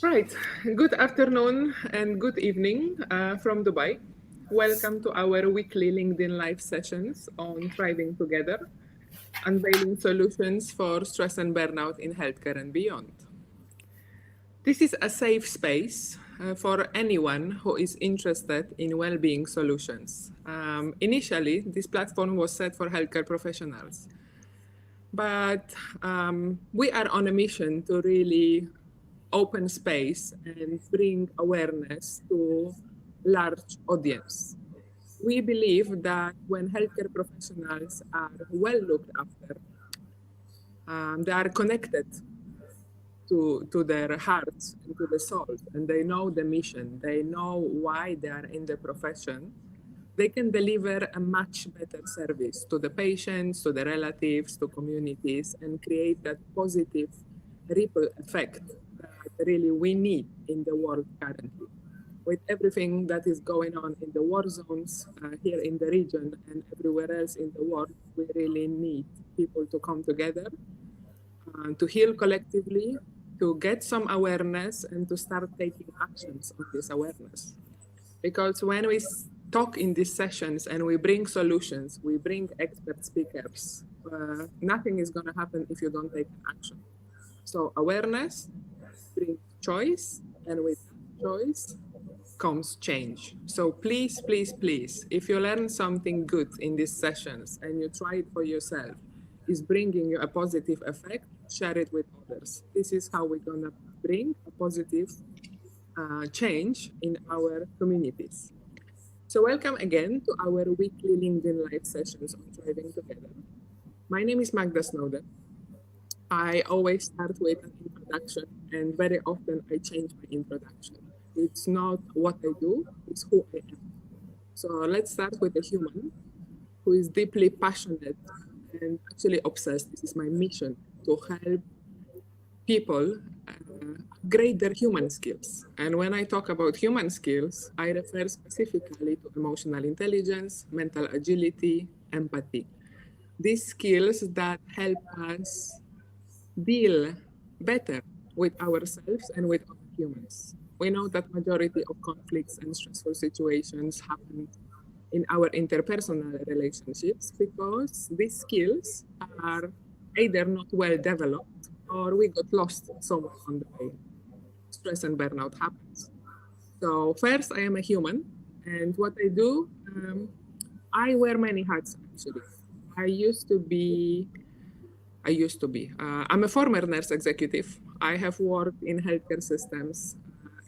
Right. Good afternoon and good evening from Dubai. Welcome to our weekly LinkedIn Live sessions on Thriving Together, unveiling solutions for stress and burnout in healthcare and beyond. This is a safe space for anyone who is interested in well-being solutions. Initially, this platform was set for healthcare professionals, but we are on a mission to really open space and bring awareness to large audience. We believe that when healthcare professionals are well looked after, they are connected to their hearts and to the souls, and they know the mission, they know why they are in the profession, they can deliver a much better service to the patients, to the relatives, to communities, and create that positive ripple effect that really we need in the world currently. With everything that is going on in the war zones here in the region and everywhere else in the world, we really need people to come together, to heal collectively, to get some awareness, and to start taking actions on this awareness. Because when we talk in these sessions and we bring solutions, we bring expert speakers, nothing is going to happen if you don't take action. So awareness brings choice, and with that choice comes change. So please, please, please, if you learn something good in these sessions and you try it for yourself, is bringing you a positive effect, share it with others. This is how we're going to bring a positive change in our communities. So welcome again to our weekly LinkedIn Live sessions on Thriving Together. My name is Magda Snowden. I always start with an introduction, and very often I change my introduction. It's not what I do, it's who I am. So let's start with a human who is deeply passionate and actually obsessed. This is my mission, to help people upgrade their human skills. And when I talk about human skills, I refer specifically to emotional intelligence, mental agility, empathy. These skills that help us deal better with ourselves and with other humans. We know that majority of conflicts and stressful situations happen in our interpersonal relationships because these skills are either not well developed or we got lost somewhere on the way. Stress and burnout happens. So first, I am a human, and what I do, I wear many hats actually. I used to be I'm a former nurse executive. I have worked in healthcare systems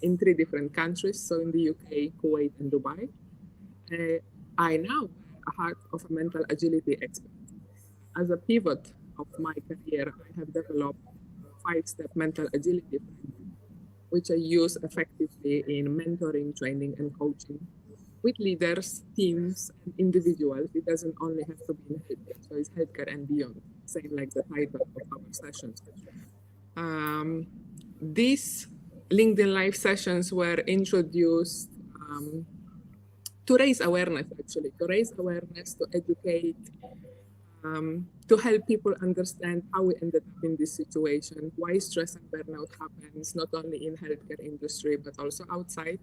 in 3 different countries, so in the UK, Kuwait, and Dubai. Uh, I now wear a hat of a mental agility expert. As a pivot of my career, I have developed a 5-step mental agility framework, which I use effectively in mentoring, training, and coaching with leaders, teams, and individuals. It doesn't only have to be in healthcare, so it's healthcare and beyond, same like the title of our sessions. Um, these LinkedIn Live sessions were introduced to raise awareness, actually, to raise awareness, to educate, to help people understand how we ended up in this situation, why stress and burnout happens, not only in healthcare industry, but also outside.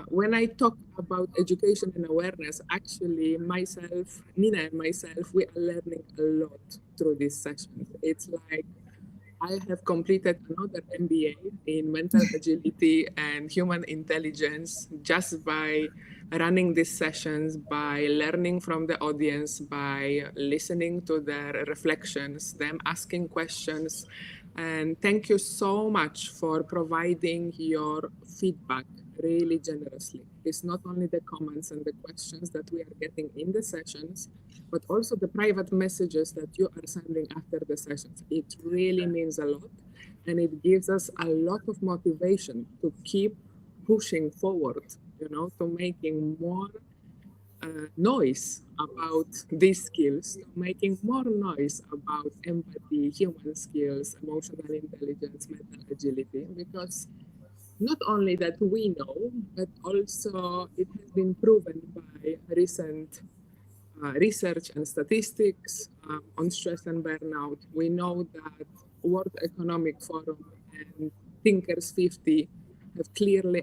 When I talk about education and awareness, actually myself, Nina and myself, we are learning a lot through these sessions. It's like I have completed another MBA in mental agility and human intelligence just by running these sessions, by learning from the audience, by listening to their reflections, them asking questions. And thank you so much for providing your feedback really generously. It's not only the comments and the questions that we are getting in the sessions, but also the private messages that you are sending after the sessions. It really means a lot, and it gives us a lot of motivation to keep pushing forward, to making more noise about these skills, to making more noise about empathy, human skills, emotional intelligence, mental agility, because not only that we know, but also it has been proven by recent research and statistics on stress and burnout. We know that World Economic Forum and Thinkers 50 have clearly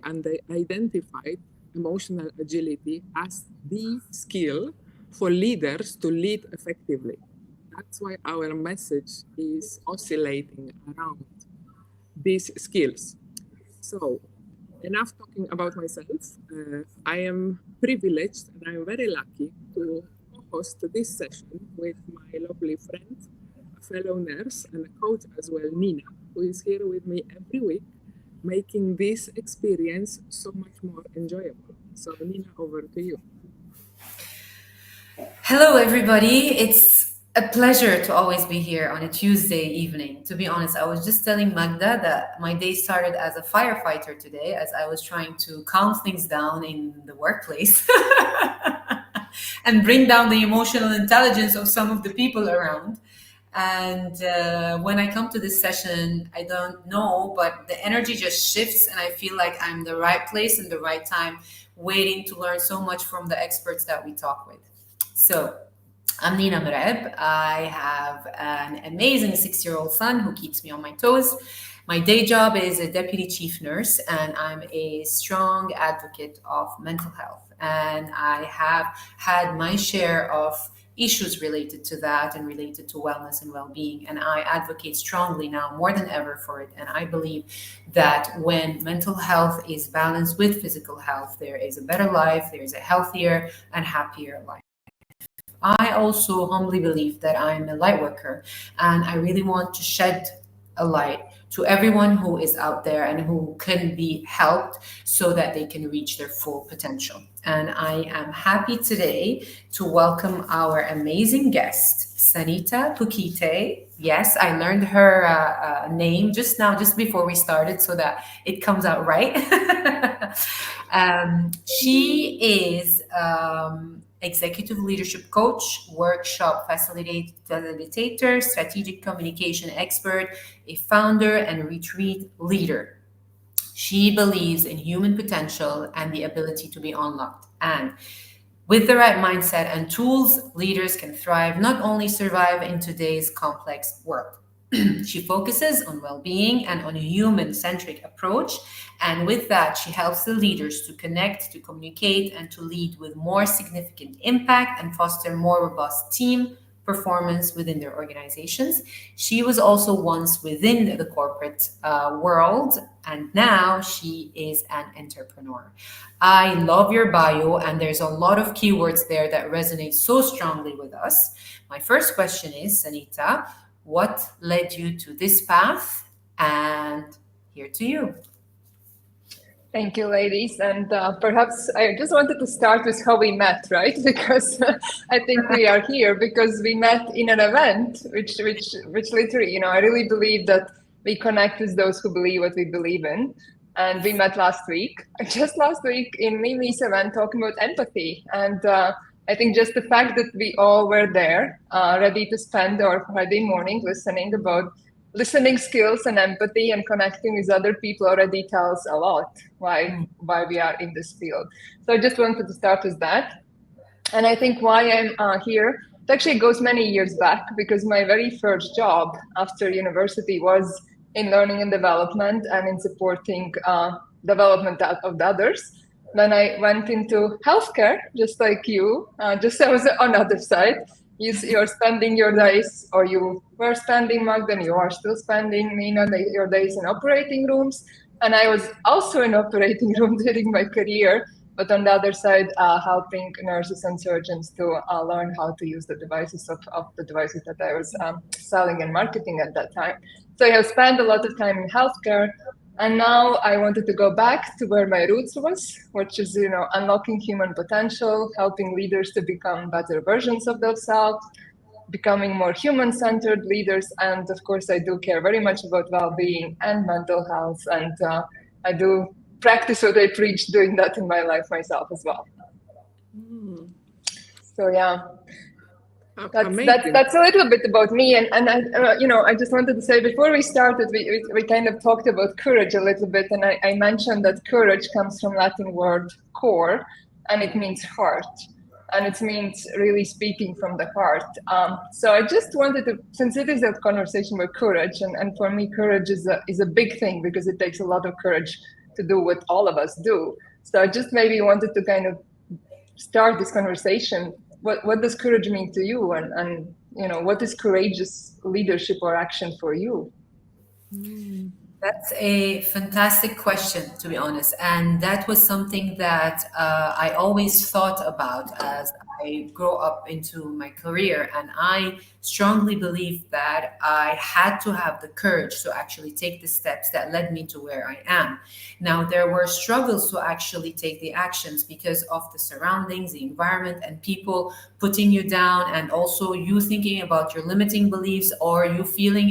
identified emotional agility as the skill for leaders to lead effectively. That's why our message is oscillating around these skills. So, enough talking about myself. I am privileged and I'm very lucky to host this session with my lovely friend, a fellow nurse and a coach as well, Nina, who is here with me every week, making this experience so much more enjoyable. So, Nina, over to you. Hello, everybody. It's a pleasure to always be here on a Tuesday evening. To be honest, I was just telling Magda that my day started as a firefighter today as I was trying to calm things down in the workplace and bring down the emotional intelligence of some of the people around. And when I come to this session, I don't know, but the energy just shifts and I feel like I'm the right place and the right time, waiting to learn so much from the experts that we talk with. So, I'm Nina Mereb. I have an amazing 6-year-old son who keeps me on my toes. My day job is a deputy chief nurse, and I'm a strong advocate of mental health. And I have had my share of issues related to that and related to wellness and well-being. And I advocate strongly now more than ever for it. And I believe that when mental health is balanced with physical health, there is a better life, there is a healthier and happier life. I also humbly believe that I'm a light worker and I really want to shed a light to everyone who is out there and who can be helped so that they can reach their full potential. And I am happy today to welcome our amazing guest, Sanita Pukite. Yes, I learned her name just now, just before we started, so that it comes out right. She is executive leadership coach, workshop facilitator, strategic communication expert, a founder, and retreat leader. She believes in human potential and the ability to be unlocked. And with the right mindset and tools, leaders can thrive, not only survive in today's complex world. She focuses on well-being and on a human-centric approach. And with that, she helps the leaders to connect, to communicate, and to lead with more significant impact and foster more robust team performance within their organizations. She was also once within the corporate world, and now she is an entrepreneur. I love your bio, and there's a lot of keywords there that resonate so strongly with us. My first question is, Sanita, what led you to this path? And here to you. Thank you, ladies. And perhaps I just wanted to start with how we met, right? Because I think we are here because we met in an event, which literally, I really believe that we connect with those who believe what we believe in. And we met last week, just last week in Mimi's event, talking about empathy. And I think just the fact that we all were there, ready to spend our Friday morning listening skills and empathy and connecting with other people already tells a lot why we are in this field. So I just wanted to start with that. And I think why I'm here, it actually goes many years back because my very first job after university was in learning and development and in supporting development of the others. Then I went into healthcare, just like you, just I was on the other side. You're spending your days, or you were spending, Magda, and you are still spending, Nina, your days in operating rooms. And I was also in operating room during my career, but on the other side, helping nurses and surgeons to learn how to use the devices of the devices that I was selling and marketing at that time. So I have spent a lot of time in healthcare. And now I wanted to go back to where my roots was, which is, unlocking human potential, helping leaders to become better versions of themselves, becoming more human-centered leaders. And of course, I do care very much about well-being and mental health. And I do practice what I preach, doing that in my life myself as well. So yeah. That's a little bit about me, and I just wanted to say before we started, we kind of talked about courage a little bit, and I mentioned that courage comes from Latin word cor, and it means heart. and it means really speaking from the heart. So I just wanted to, since it is a conversation with courage, and for me, courage is a big thing because it takes a lot of courage to do what all of us do. So I just maybe wanted to kind of start this conversation. What does courage mean to you, and what is courageous leadership or action for you? That's a fantastic question, to be honest. And that was something that I always thought about as I grow up into my career. And I strongly believe that I had to have the courage to actually take the steps that led me to where I am. Now, there were struggles to actually take the actions because of the surroundings, the environment, and people putting you down, and also you thinking about your limiting beliefs, or you feeling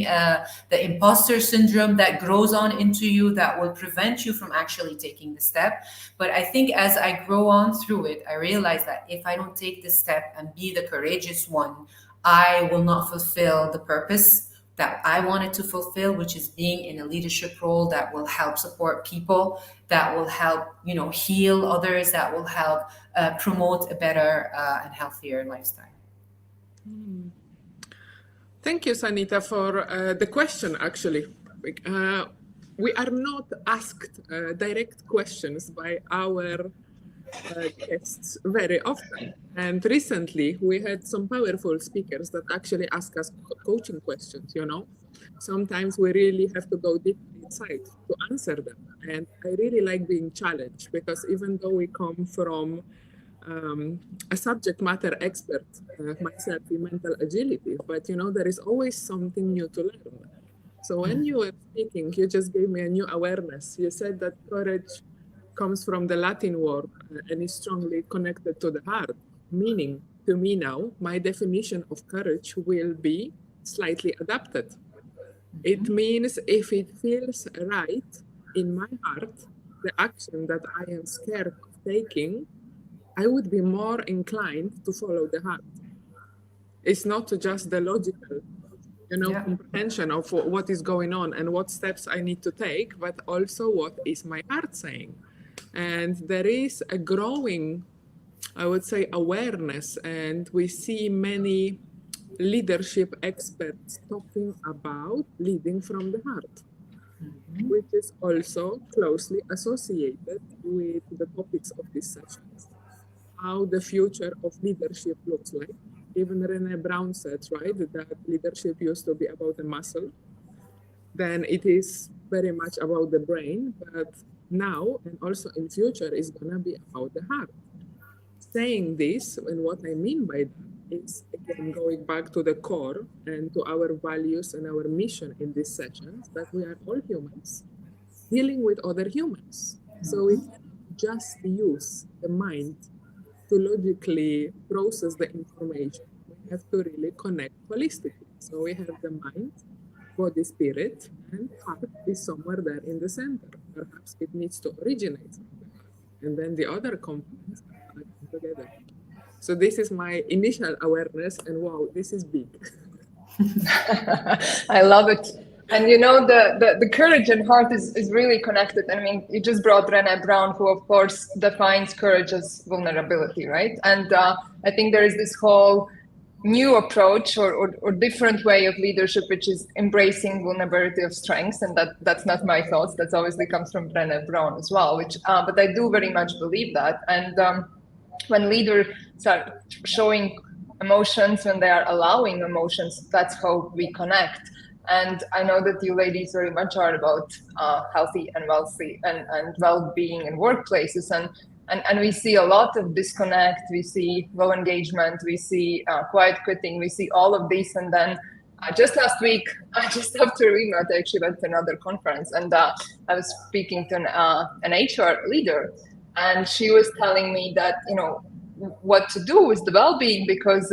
the imposter syndrome that grows on into you that will prevent you from actually taking the step. But I think as I grow on through it, I realize that if I don't take the step and be the courageous one, I will not fulfill the purpose that I wanted to fulfill, which is being in a leadership role that will help support people, that will help, heal others, that will help promote a better and healthier lifestyle. Thank you, Sanita, for the question, actually. We are not asked direct questions by our guests very often. And recently, we had some powerful speakers that actually ask us coaching questions, Sometimes we really have to go deep inside to answer them. And I really like being challenged, because even though we come from a subject matter expert, myself in mental agility, but there is always something new to learn. So when you were speaking, you just gave me a new awareness. You said that courage comes from the Latin word and is strongly connected to the heart, meaning to me now, my definition of courage will be slightly adapted. It means if it feels right in my heart, the action that I am scared of taking, I would be more inclined to follow the heart. It's not just the logical, comprehension of what is going on and what steps I need to take, but also what is my heart saying. And there is a growing, I would say, awareness, and we see many leadership experts talking about leading from the heart, which is also closely associated with the topics of this session. How the future of leadership looks like. Even Brené Brown said, right, that leadership used to be about the muscle. Then it is very much about the brain, but now and also in future is gonna be about the heart. Saying this, and what I mean by that is, again, going back to the core and to our values and our mission in these sessions, that we are all humans dealing with other humans. So we cannot just use the mind to logically process the information. We have to really connect holistically. So we have the mind, body, spirit, and heart is somewhere there in the center. Perhaps it needs to originate somewhere. And then the other components are together. So this is my initial awareness, and wow, this is big. I love it. And the courage and heart is really connected. I mean, you just brought Brené Brown, who of course defines courage as vulnerability, right? And I think there is this whole new approach or different way of leadership, which is embracing vulnerability of strengths. And that's not my thoughts. That obviously comes from Brené Brown as well, but I do very much believe that. And when leaders start showing emotions, when they are allowing emotions, that's how we connect. And I know that you ladies very much are about healthy and wealthy and well-being in workplaces. And we see a lot of disconnect. We see low engagement. We see quiet quitting. We see all of this. And then just last week, just after we met, I actually went to another conference, and I was speaking to an HR leader, and she was telling me that, what to do with the well-being, because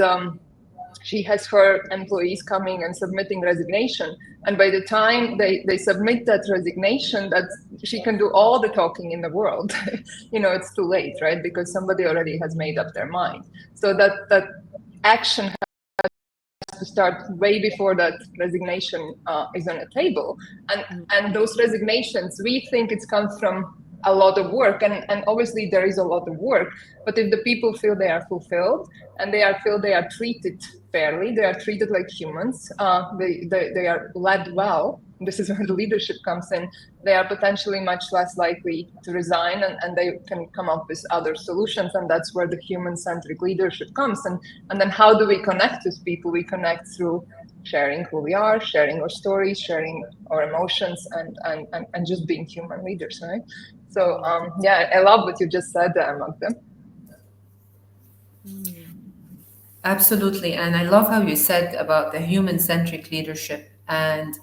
she has her employees coming and submitting resignation. And by the time they submit that resignation, that she can do all the talking in the world, it's too late, right? Because somebody already has made up their mind. So that action has to start way before that resignation is on the table. And those resignations, we think it comes from a lot of work, and obviously there is a lot of work, but if the people feel they are fulfilled and feel they are treated fairly, they are treated like humans, they are led well, this is where the leadership comes in, they are potentially much less likely to resign, and they can come up with other solutions, and that's where the human-centric leadership comes. And then how do we connect with people? We connect through sharing who we are, sharing our stories, sharing our emotions, and just being human leaders, right? So yeah, I love what you just said, Magda. Absolutely. And I love how you said about the human-centric leadership. And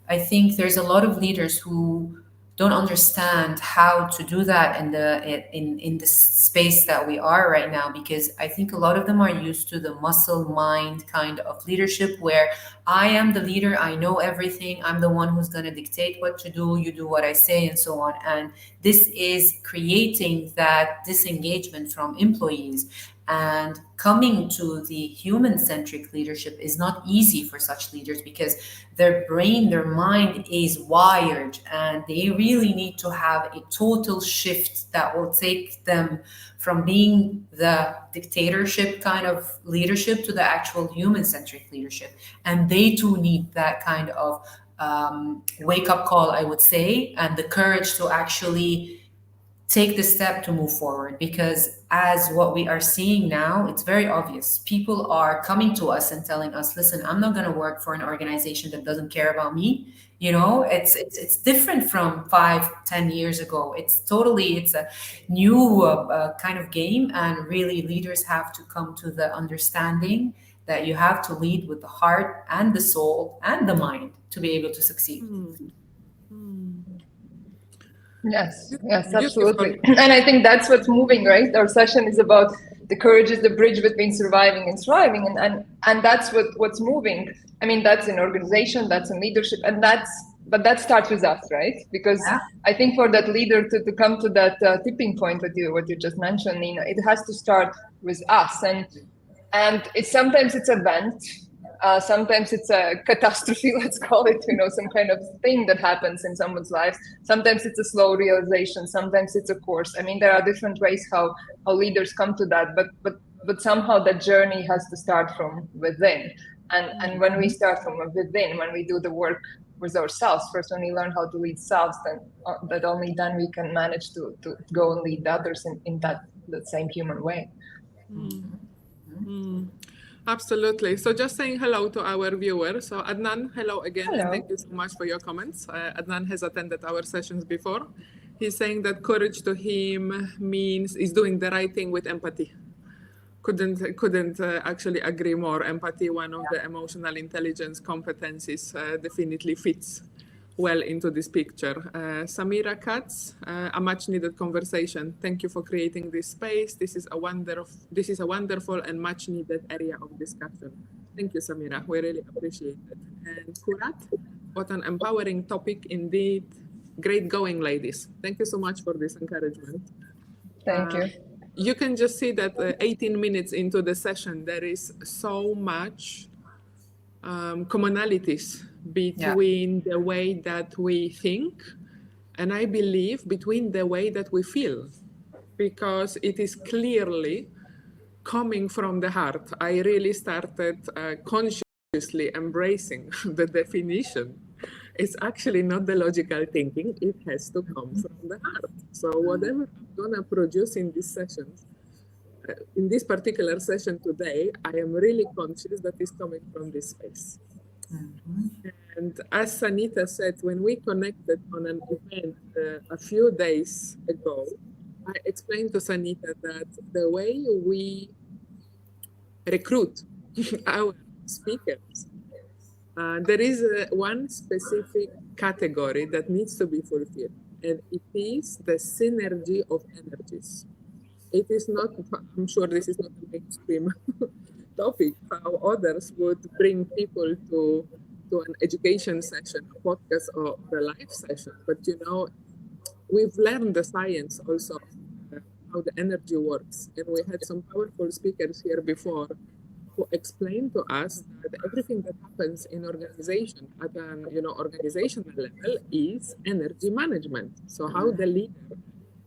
I think there's a lot of leaders who don't understand how to do that in the space that we are right now, because I think a lot of them are used to the muscle mind kind of leadership where I am the leader, I know everything, I'm the one who's going to dictate what to do, you do what I say, and so on. And this is creating that disengagement from employees. And coming to the human-centric leadership is not easy for such leaders because their brain, their mind is wired, and they really need to have a total shift that will take them from being the dictatorship kind of leadership to the actual human-centric leadership. And they too need that kind of wake-up call, I would say, and the courage to actually take the step to move forward, because as what we are seeing now, it's very obvious. People are coming to us and telling us, listen, I'm not going to work for an organization that doesn't care about me. You know, it's different from 5-10 years ago. It's a new kind of game, and really leaders have to come to the understanding that you have to lead with the heart and the soul and the mind to be able to succeed. Yes, absolutely. And I think that's what's moving, right? Our session is about the courage is the bridge between surviving and thriving. And that's what's moving. I mean, that's in organization, that's in leadership, but that starts with us, right? Because I think for that leader to come to that tipping point, what you just mentioned, Nina, it has to start with us. And sometimes it's a vent. Sometimes it's a catastrophe, let's call it, some kind of thing that happens in someone's life. Sometimes it's a slow realization. Sometimes it's a course. I mean, there are different ways how leaders come to that, but somehow that journey has to start from within. And when we start from within, when we do the work with ourselves, first when we learn how to lead selves, then that only then we can manage to go and lead others in that same human way. Absolutely. So just saying hello to our viewers. So Adnan, hello again. Hello. And thank you so much for your comments. Adnan has attended our sessions before. He's saying that courage to him is doing the right thing with empathy. Couldn't actually agree more. Empathy, one of the emotional intelligence competencies, definitely fits well into this picture. Samira Katz, a much needed conversation. Thank you for creating this space. This is a wonderful and much needed area of discussion. Thank you, Samira. We really appreciate it. And Kurat, what an empowering topic indeed. Great going, ladies. Thank you so much for this encouragement. Thank you. You can just see that 18 minutes into the session, there is so much commonalities between the way that we think, and I believe between the way that we feel, because it is clearly coming from the heart. I really started consciously embracing the definition. It's actually not the logical thinking, it has to come from the heart. So whatever I'm gonna produce in this session, in this particular session today, I am really conscious that it's coming from this space. And as Sanita said, when we connected on an event a few days ago, I explained to Sanita that the way we recruit our speakers, there is one specific category that needs to be fulfilled, and it is the synergy of energies. It is not, I'm sure this is not a mainstream topic, how others would bring people to an education session, a podcast, or a live session. But we've learned the science also, how the energy works. And we had some powerful speakers here before who explained to us that everything that happens in organization at an organizational level is energy management. So how the leader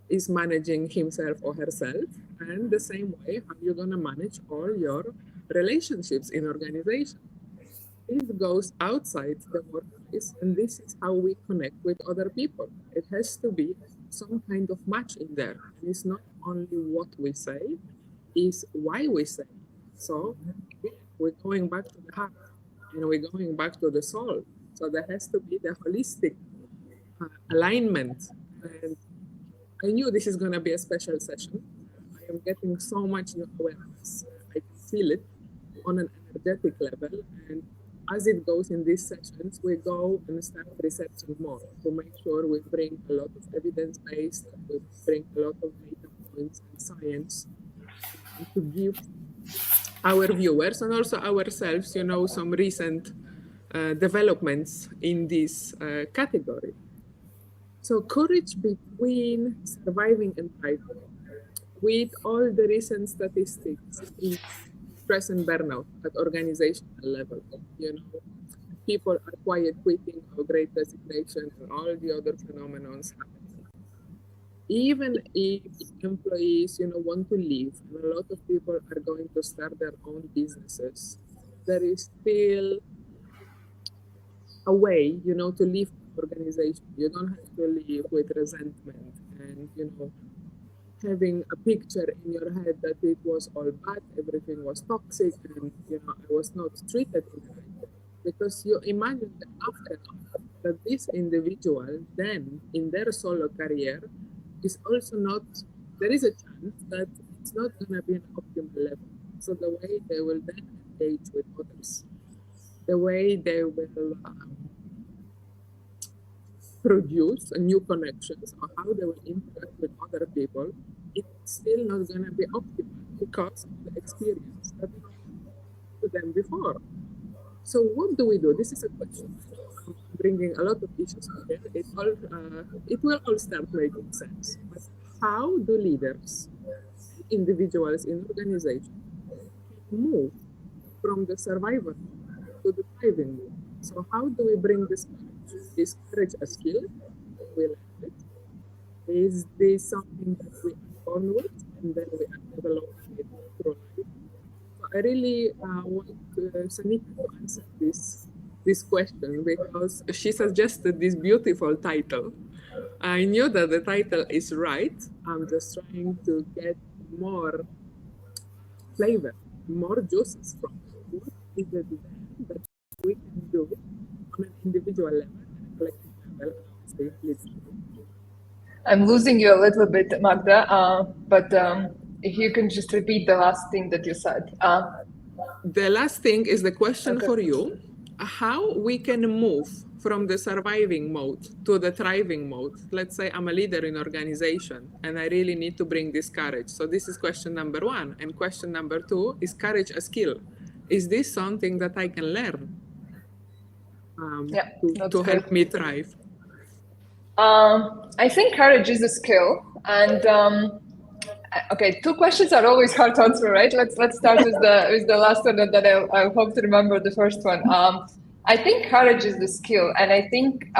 is managing himself or herself, and the same way how you're going to manage all your relationships in organization. This goes outside the workplace, and this is how we connect with other people. It has to be some kind of match in there. And it's not only what we say, it's why we say. So we're going back to the heart, and we're going back to the soul. So there has to be the holistic alignment. And I knew this is going to be a special session. I am getting so much new awareness. I can feel it on an energetic level. And as it goes in these sessions, we go and start researching more to make sure we bring a lot of evidence-based, we bring a lot of data points and science to give our viewers and also ourselves, some recent developments in this category. So courage between surviving and thriving. With all the recent statistics in stress and burnout at organizational level, people are quiet quitting or great resignation and all the other phenomena happening. Even if employees, want to leave, and a lot of people are going to start their own businesses, there is still a way, to leave the organization. You don't have to leave with resentment and, having a picture in your head that it was all bad, everything was toxic, and I was not treated in the right way. Because you imagine that after that this individual then in their solo career is also not, there is a chance that it's not going to be an optimal level. So the way they will then engage with others, the way they will produce new connections or how they will interact with other people, it's still not going to be optimal because of the experience that happened to them before. So what do we do? This is a question. I'm bringing a lot of issues here. It will all start making sense. But how do leaders, individuals in organizations, move from the survivor to the thriving mode? So how do we bring this courage? Is courage a skill? We learn it. Is this something that we are born with and then we are developing it through life? So I really want Sanika to answer this question because she suggested this beautiful title. I knew that the title is right. I'm just trying to get more flavor, more juices from it. What is it then that we can do on an individual level and collective level? I'm losing you a little bit, Magda, but if you can just repeat the last thing that you said. The last thing is the question for you. How we can move from the surviving mode to the thriving mode. Let's say I'm a leader in organization and I really need to bring this courage. So this is question number 1. And question number 2, is courage a skill? Is this something that I can learn to help me thrive? I think courage is a skill. And okay, 2 questions are always hard to answer, right? Let's start with the last one, and then I hope to remember the first one. I think courage is the skill, and I think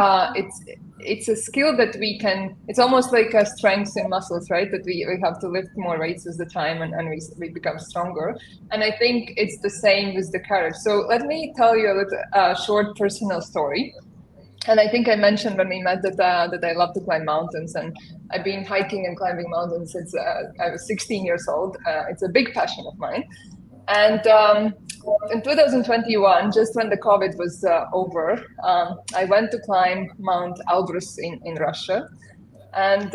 it's a skill that we can. It's almost like a strength in muscles, right? That we have to lift more weights as the time, and we become stronger. And I think it's the same with the courage. So let me tell you a little short personal story. And I think I mentioned when we met that I love to climb mountains, and I've been hiking and climbing mountains since I was 16 years old. It's a big passion of mine. And in 2021, just when the COVID was over, I went to climb Mount Elbrus in Russia. And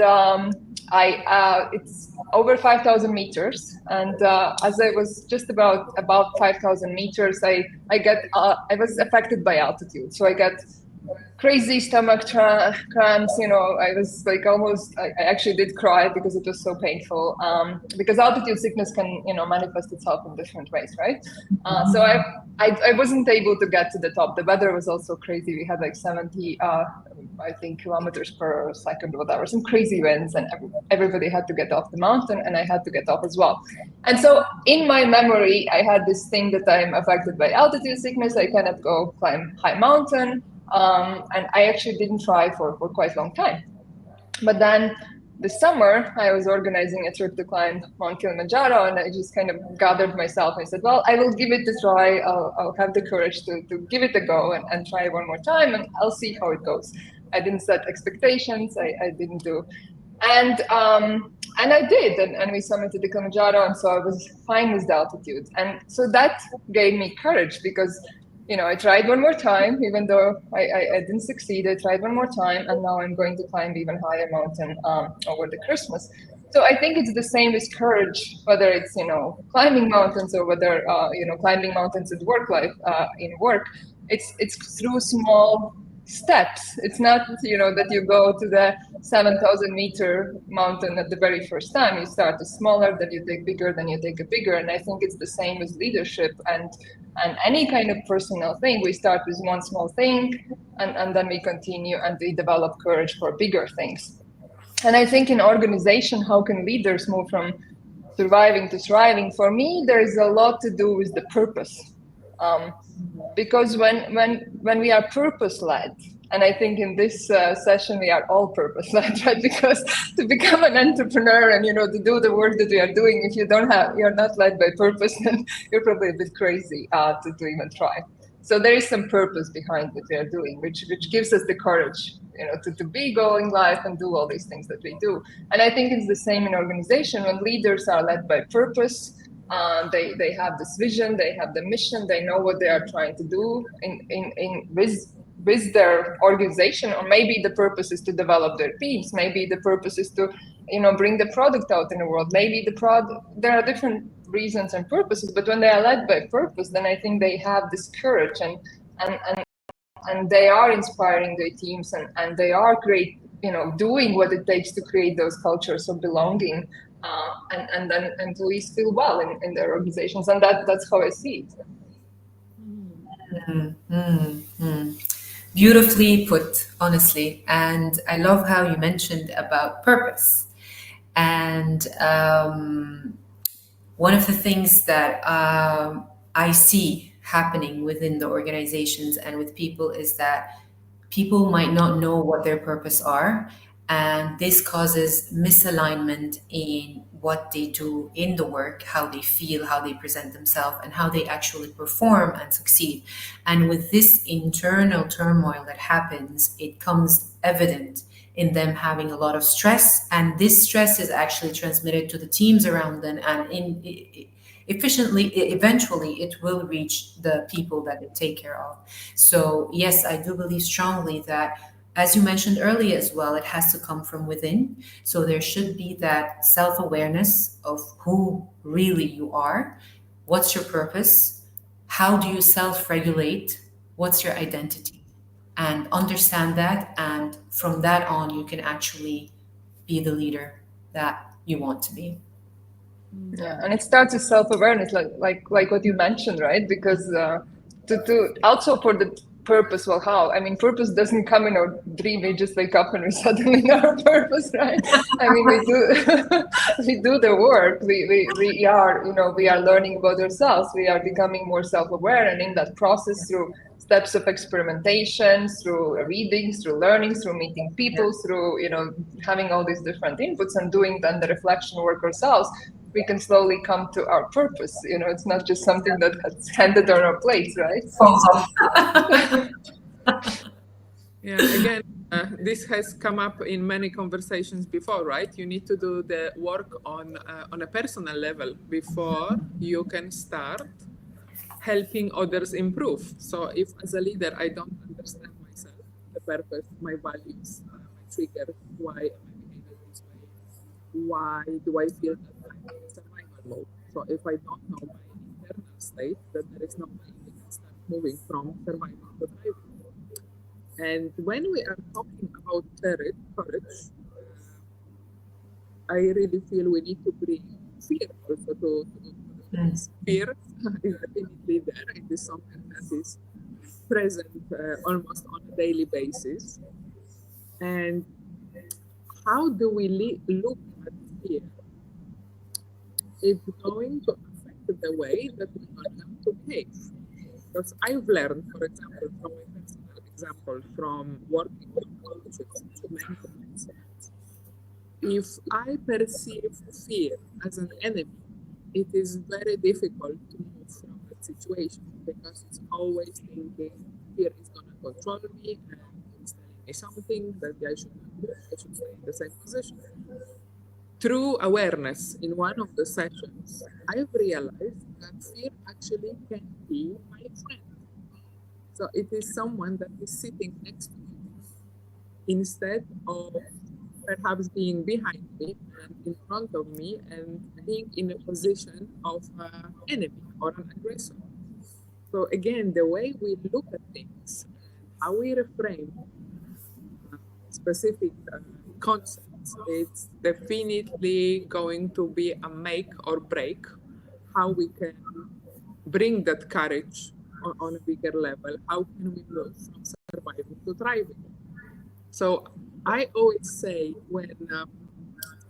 it's over 5,000 meters. And as I was just about 5,000 meters, I was affected by altitude. So I got crazy stomach cramps, I was like almost, I actually did cry because it was so painful, because altitude sickness can, manifest itself in different ways, right? So I wasn't able to get to the top. The weather was also crazy. We had like 70, I think, kilometers per second or whatever, some crazy winds, and everybody had to get off the mountain, and I had to get off as well. And so in my memory, I had this thing that I'm affected by altitude sickness. I cannot go climb high mountain. And I actually didn't try for quite a long time. But then this summer, I was organizing a trip to climb Mount Kilimanjaro, and I just kind of gathered myself. I said, well, I will give it a try. I'll have the courage to give it a go and try one more time, and I'll see how it goes. I didn't set expectations. I didn't do. And I did, and we summited the Kilimanjaro, and so I was fine with the altitude. And so that gave me courage because, I tried one more time, even though I didn't succeed. I tried one more time, and now I'm going to climb even higher mountain over the Christmas. So I think it's the same with courage, whether it's climbing mountains or whether climbing mountains in work life in work. It's through small steps. It's not that you go to the 7,000 meter mountain at the very first time. You start a smaller, then you take bigger, then you take a bigger. And I think it's the same with leadership and any kind of personal thing. We start with one small thing, and then we continue and we develop courage for bigger things. And I think in organization, how can leaders move from surviving to thriving? For me, there is a lot to do with the purpose. Because when we are purpose-led, and I think in this session we are all purpose-led, right? Because to become an entrepreneur and to do the work that we are doing, if you're not led by purpose, then you're probably a bit crazy to even try. So there is some purpose behind what we are doing, which gives us the courage, to be going life and do all these things that we do. And I think it's the same in organization. When leaders are led by purpose, they have this vision, they have the mission, they know what they are trying to do with their organization, or maybe the purpose is to develop their teams, maybe the purpose is to bring the product out in the world, maybe there are different reasons and purposes, but when they are led by purpose, then I think they have this courage and they are inspiring their teams and they are great, doing what it takes to create those cultures of belonging. And then employees feel well in their organizations, and that's how I see it. Beautifully put, honestly. And I love how you mentioned about purpose. And one of the things that I see happening within the organizations and with people is that people might not know what their purpose are. And this causes misalignment in what they do in the work, how they feel, how they present themselves, and how they actually perform and succeed. And with this internal turmoil that happens, it comes evident in them having a lot of stress. And this stress is actually transmitted to the teams around them. And eventually it will reach the people that they take care of. So yes, I do believe strongly that, as you mentioned earlier as well, it has to come from within. So there should be that self-awareness of who really you are, what's your purpose, how do you self-regulate, what's your identity, and understand that. And from that on, you can actually be the leader that you want to be. Yeah, and it starts with self-awareness, like what you mentioned, right? Because to also for the purpose, well, how? I mean, purpose doesn't come in our dream. We just wake up and we suddenly know our purpose, right? I mean, we do the work. We are learning about ourselves. We are becoming more self-aware, and in that process, through steps of experimentation, through readings, through learning, through meeting people, through having all these different inputs and doing then the reflection work ourselves, we can slowly come to our purpose. It's not just something that has handed on our plates, right? Yeah, again, this has come up in many conversations before, right? You need to do the work on a personal level before you can start helping others improve. So if as a leader, I don't understand myself, the purpose, my values, my triggers, why am I behaving this way? Why do I feel that I'm in survival mode? So if I don't know my internal state, then there is no way we can start moving from survival to thriving. And when we are talking about courage, I really feel we need to bring fear also to fear is definitely there. It is something that is present almost on a daily basis. And how do we look at fear? It's going to affect the way that we are going to behave. Because I've learned, for example, from my personal example, from working with coaches, mentors, if I perceive fear as an enemy, it is very difficult to move from that situation because it's always thinking fear is going to control me and it's telling me something that I should not do, I should stay in the same position. Through awareness in one of the sessions, I've realized that fear actually can be my friend. So it is someone that is sitting next to me instead of perhaps being behind me and in front of me and being in a position of an enemy or an aggressor. So again, the way we look at things, how we reframe specific concepts, it's definitely going to be a make or break how we can bring that courage on a bigger level. How can we move from surviving to thriving? So I always say when,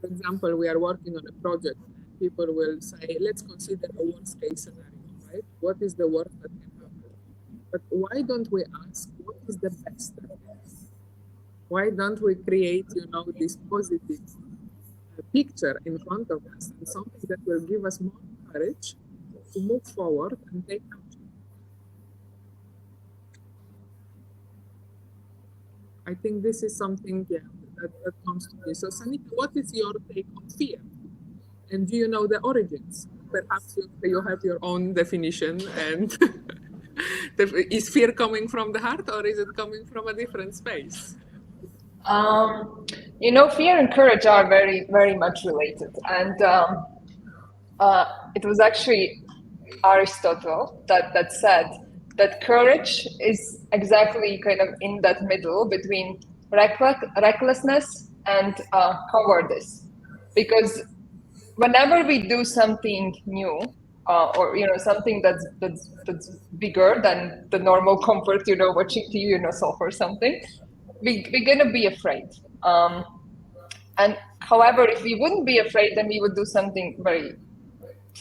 for example, we are working on a project, people will say, let's consider a worst case scenario, right? What is the worst that can happen? But why don't we ask, what is the best that can happen? Why don't we create, this positive picture in front of us and something that will give us more courage to move forward and take action? I think this is something that comes to me. So Sanita, what is your take on fear? And do you know the origins? Perhaps you have your own definition. And is fear coming from the heart or is it coming from a different space? Fear and courage are very, very much related. And it was actually Aristotle that said that courage is exactly kind of in that middle between recklessness and cowardice. Because whenever we do something new, or something that's bigger than the normal comfort, watching TV, yourself or something, we're gonna be afraid. And however, if we wouldn't be afraid, then we would do something very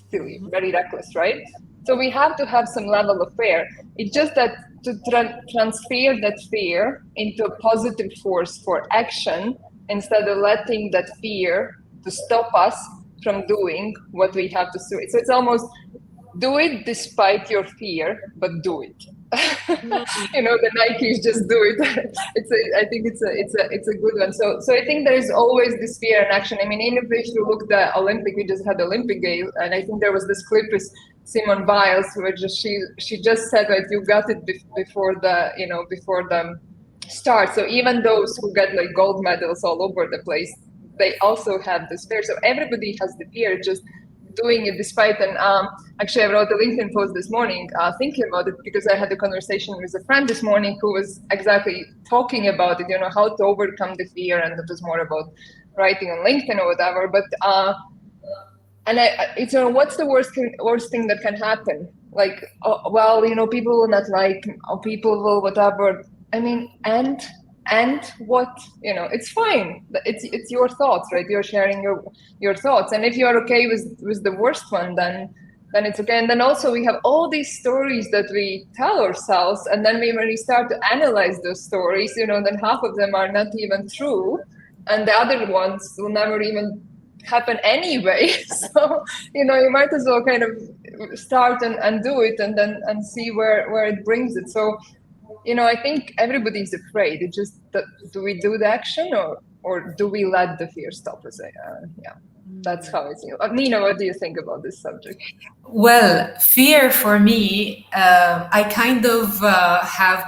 silly, very reckless, right? So we have to have some level of fear. It's just that to transfer that fear into a positive force for action instead of letting that fear to stop us from doing what we have to do. So it's almost do it despite your fear, but do it. The Nikes just do it. I think it's a good one. So I think there is always this fear and action. I mean, even if you look the Olympic, we just had the Olympic Games, and I think there was this clip with Simone Biles, where she just said that you got it before the start. So even those who get like gold medals all over the place, they also have this fear. So everybody has the fear, just doing it despite. And actually I wrote a LinkedIn post this morning thinking about it, because I had a conversation with a friend this morning who was exactly talking about it, how to overcome the fear, and it was more about writing on LinkedIn or whatever. But it's what's the worst thing that can happen? Like, people will not like me, or people will whatever. I mean, and what, it's fine. It's your thoughts, right? You're sharing your thoughts, and if you're okay with the worst one, then it's okay. And then also we have all these stories that we tell ourselves, and then when we start to analyze those stories, then half of them are not even true, and the other ones will never even happen anyway. So you might as well kind of start and do it, and then see where it brings it. So I think everybody's afraid. It's just that, do we do the action, or do we let the fear stop us? That's how I see it. Nina, what do you think about this subject? Well, fear for me, I kind of have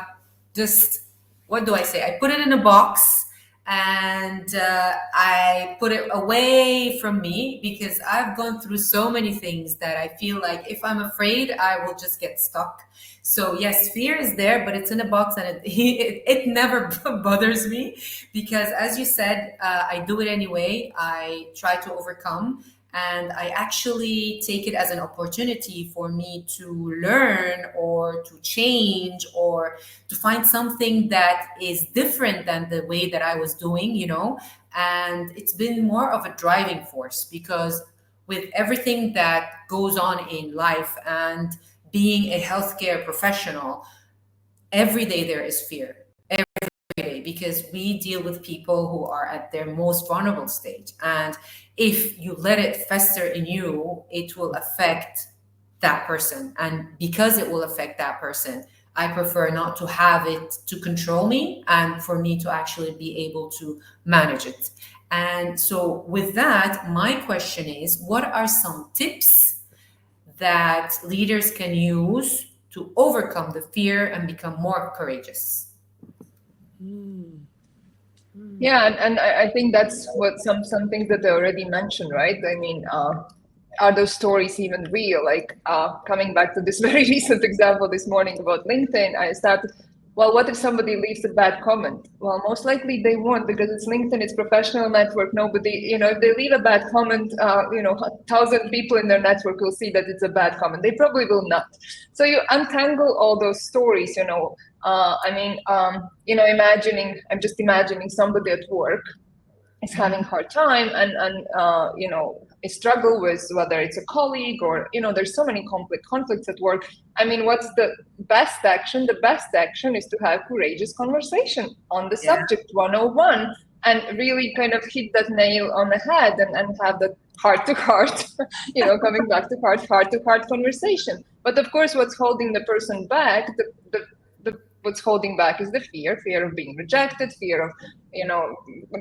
just, what do I say? I put it in a box, and I put it away from me, because I've gone through so many things that I feel like if I'm afraid, I will just get stuck. So yes, fear is there, but it's in a box, and it never bothers me, because as you said, I do it anyway. I try to overcome, and I actually take it as an opportunity for me to learn, or to change, or to find something that is different than the way that I was doing, and it's been more of a driving force, because with everything that goes on in life, and being a healthcare professional, every day there is fear. Every day because we deal with people who are at their most vulnerable stage. And if you let it fester in you, it will affect that person. And because it will affect that person, I prefer not to have it to control me and for me to actually be able to manage it. And so, with that, my question is, what are some tips that leaders can use to overcome the fear and become more courageous? Yeah, and I think that's what some things that I already mentioned, right? I mean, are those stories even real? Like coming back to this very recent example this morning about LinkedIn, I started, well, what if somebody leaves a bad comment? Well, most likely they won't, because it's LinkedIn, it's professional network. Nobody, if they leave a bad comment, 1,000 people in their network will see that it's a bad comment. They probably will not. So you untangle all those stories, I'm just imagining somebody at work is having a hard time and struggle with whether it's a colleague or, there's so many conflicts at work. I mean, what's the best action? The best action is to have courageous conversation on the subject 101 and really kind of hit that nail on the head and have that heart-to-heart, coming back to heart-to-heart conversation. But of course, what's holding the person back, what's holding back is the fear of being rejected, fear of,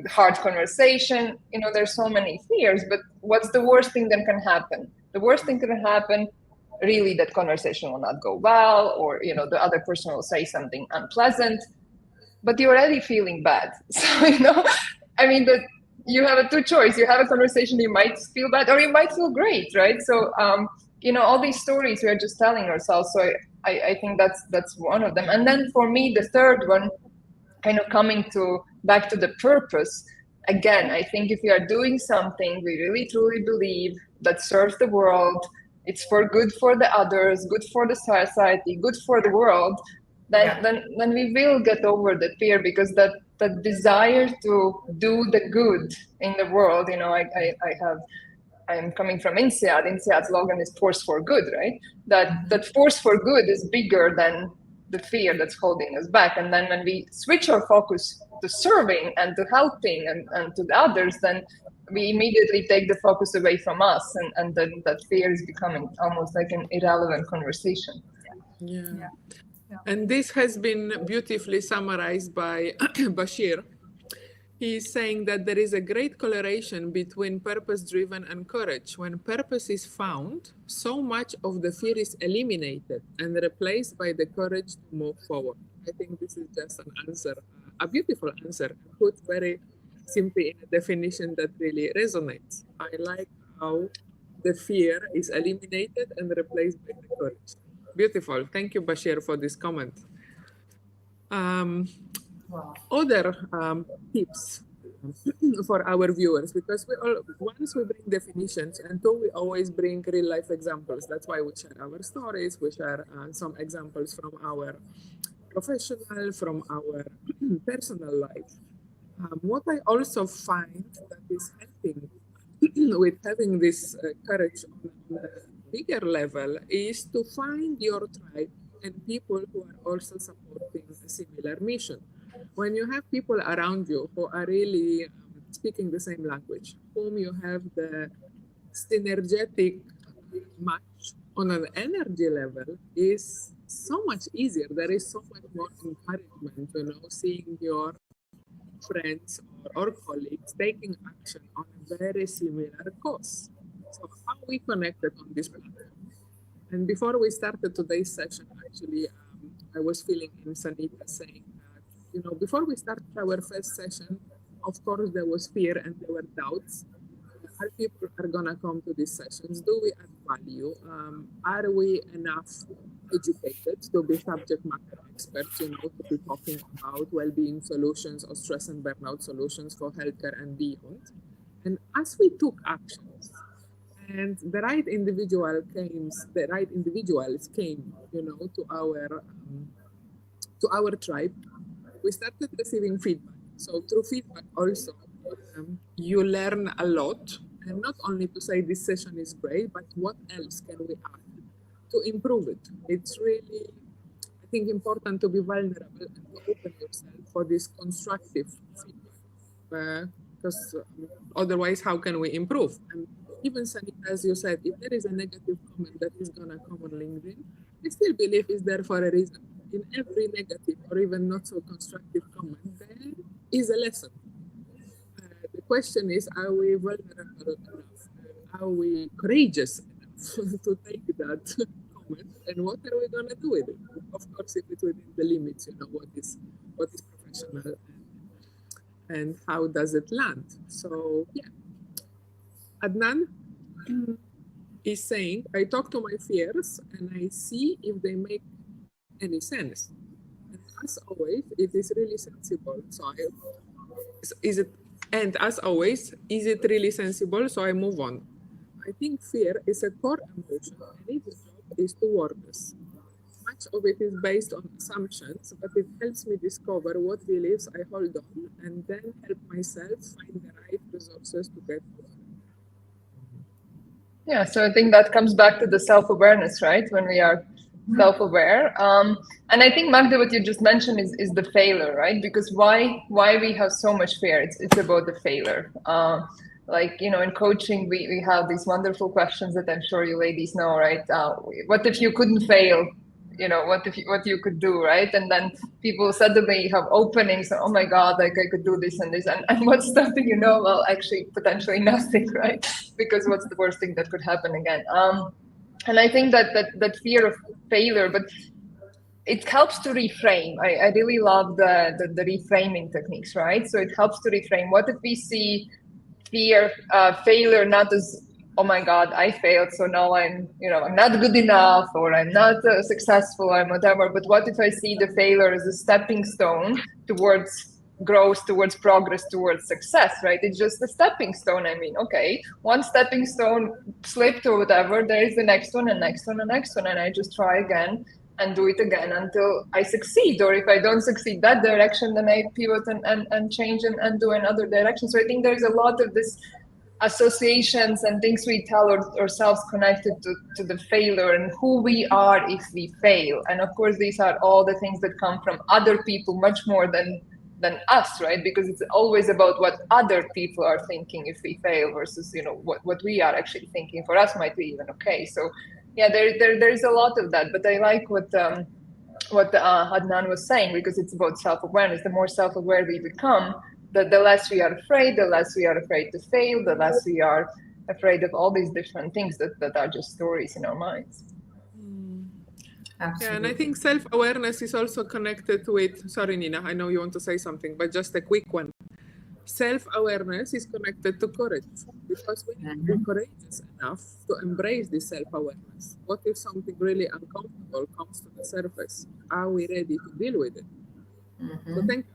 hard conversation. There's so many fears, but what's the worst thing that can happen? The worst thing that can happen, really, that conversation will not go well, or, the other person will say something unpleasant, but you're already feeling bad. So, that you have a two choice. You have a conversation, you might feel bad, or you might feel great, right? So, all these stories we're just telling ourselves. So I think that's one of them. And then for me, the third one, kind of coming back to the purpose. Again, I think if we are doing something we really truly believe that serves the world, it's for good for the others, good for the society, good for the world, then we will get over the fear, because that desire to do the good in the world. I'm coming from INSEAD. INSEAD's slogan is force for good, right? That force for good is bigger than the fear that's holding us back. And then when we switch our focus to serving and to helping and to the others, then we immediately take the focus away from us, and then that fear is becoming almost like an irrelevant conversation. Yeah. And this has been beautifully summarized by Bashir. He's saying that there is a great correlation between purpose-driven and courage. When purpose is found, so much of the fear is eliminated and replaced by the courage to move forward. I think this is just an answer, a beautiful answer, put very simply in a definition that really resonates. I like how the fear is eliminated and replaced by the courage. Beautiful. Thank you, Bashir, for this comment. Other tips for our viewers, because once we bring definitions, and two, we always bring real life examples. That's why we share our stories, we share some examples from our professional, from our personal life. What I also find that is helping with having this courage on a bigger level is to find your tribe and people who are also supporting a similar mission. When you have people around you who are really speaking the same language, whom you have the synergetic match on an energy level, is so much easier. There is so much more encouragement, seeing your friends or colleagues taking action on a very similar cause. So how we connected on this platform. And before we started today's session, actually, I was feeling in Sanita saying that, before we started our first session, of course, there was fear and there were doubts. How people are going to come to these sessions? Do we add value? Are we enough educated to be subject matter experts, to be talking about well-being solutions or stress and burnout solutions for healthcare and beyond? And as we took actions, and the right individuals came, to our tribe, we started receiving feedback. So through feedback also, you learn a lot, and not only to say this session is great, but what else can we add to improve it? I think think important to be vulnerable and to open yourself for this constructive feedback, because otherwise, how can we improve? And even Sanita, as you said, if there is a negative comment that is gonna come on LinkedIn, I still believe it's there for a reason. In every negative or even not so constructive comment, there is a lesson. The question is, are we vulnerable enough? Are we courageous enough to take that comment? And what are we gonna do with it? Of course, if it's within the limits, what is professional and how does it land? So yeah, Adnan is saying, I talk to my fears and I see if they make any sense. And as always, it is really sensible. So as always, is it really sensible? So I move on. I think fear is a core emotion and its job is to warn us. Much of it is based on assumptions, but it helps me discover what beliefs I hold on and then help myself find the right resources to get through. Yeah, so I think that comes back to the self-awareness, right? When we are self-aware. And I think, Magda, what you just mentioned is the failure, right? Because why we have so much fear? It's about the failure. Like, in coaching, we have these wonderful questions that I'm sure you ladies know, right? What if you couldn't fail? What you could do, right? And then people suddenly have openings. Oh my God, like I could do this and this. And what's stopping you? Well, actually, potentially nothing, right? Because what's the worst thing that could happen again? And I think that fear of failure, but it helps to reframe. I really love the reframing techniques, right? So it helps to reframe. What if we see failure not as, oh my God, I failed, so now I'm not good enough, or I'm not successful, or whatever. But what if I see the failure as a stepping stone towards growth, towards progress, towards success, right? It's just a stepping stone. I mean, okay, one stepping stone slipped or whatever, there is the next one and next one and next one, and I just try again and do it again until I succeed. Or if I don't succeed that direction, then I pivot and change and do another direction. So I think there's a lot of this associations and things we tell ourselves connected to the failure and who we are if we fail. And of course, these are all the things that come from other people much more than us, right? Because it's always about what other people are thinking if we fail versus what we are actually thinking. For us might be even okay. So yeah, there's a lot of that. But I like what Adnan was saying, because it's about self-awareness. The more self-aware we become, the less we are afraid, the less we are afraid to fail, the less we are afraid of all these different things that are just stories in our minds. Absolutely. Yeah, and I think self-awareness is also connected with, sorry, Nina, I know you want to say something, but just a quick one. Self-awareness is connected to courage, because we need to be courageous enough to embrace this self-awareness. What if something really uncomfortable comes to the surface? Are we ready to deal with it? So thank you.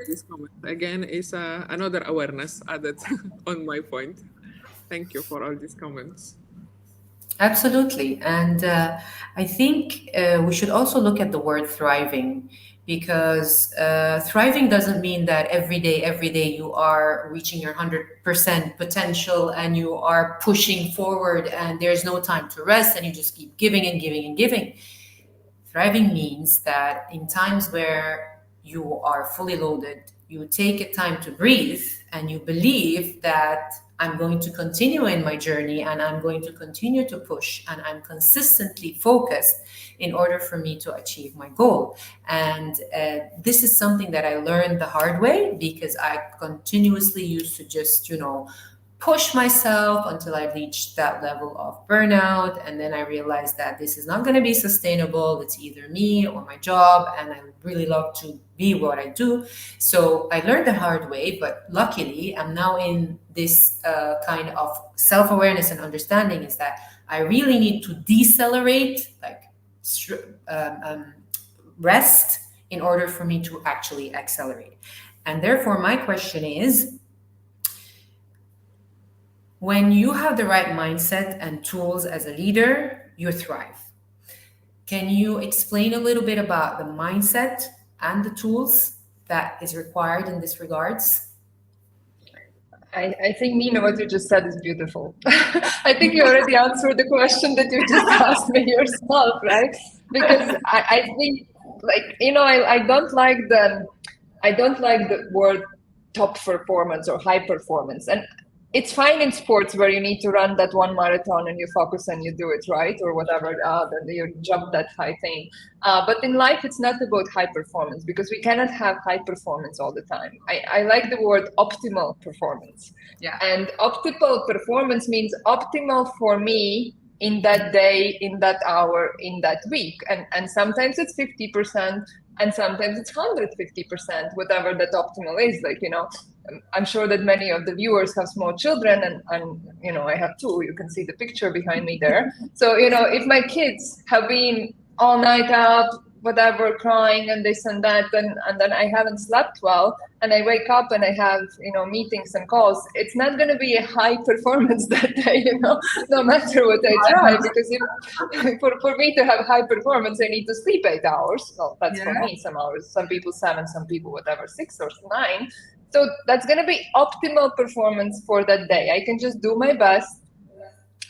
This comment again is another awareness added on my point. Thank you for all these comments. Absolutely. And I think we should also look at the word thriving, because thriving doesn't mean that every day you are reaching your 100% potential and you are pushing forward and there's no time to rest and you just keep giving and giving and giving. Thriving means that in times where you are fully loaded, you take a time to breathe and you believe that I'm going to continue in my journey and I'm going to continue to push and I'm consistently focused in order for me to achieve my goal. And this is something that I learned the hard way, because I continuously used to just, push myself until I reached that level of burnout. And then I realized that this is not going to be sustainable. It's either me or my job. And I really love to be what I do. So I learned the hard way, but luckily I'm now in this kind of self-awareness and understanding is that I really need to decelerate, like rest, in order for me to actually accelerate. And therefore my question is, when you have the right mindset and tools as a leader, you thrive. Can you explain a little bit about the mindset and the tools that is required in this regards? I think, Nina, what you just said is beautiful. I think you already answered the question that you just asked me yourself, right? Because I think I don't like the word top performance or high performance. And it's fine in sports where you need to run that one marathon and you focus and you do it right or whatever, you jump that high thing. But in life, it's not about high performance because we cannot have high performance all the time. I like the word optimal performance. Yeah. And optimal performance means optimal for me in that day, in that hour, in that week. And sometimes it's 50%, and sometimes it's 150%, whatever that optimal is. I'm sure that many of the viewers have small children, and I have two. You can see the picture behind me there. So if my kids have been all night out, whatever, crying and this and that, and then I haven't slept well, and I wake up and I have meetings and calls, it's not going to be a high performance that day, no matter what I try, because for me to have high performance, I need to sleep 8 hours. Well, that's for me, some hours. Some people 7, some people whatever, 6 or 9. So that's going to be optimal performance for that day. I can just do my best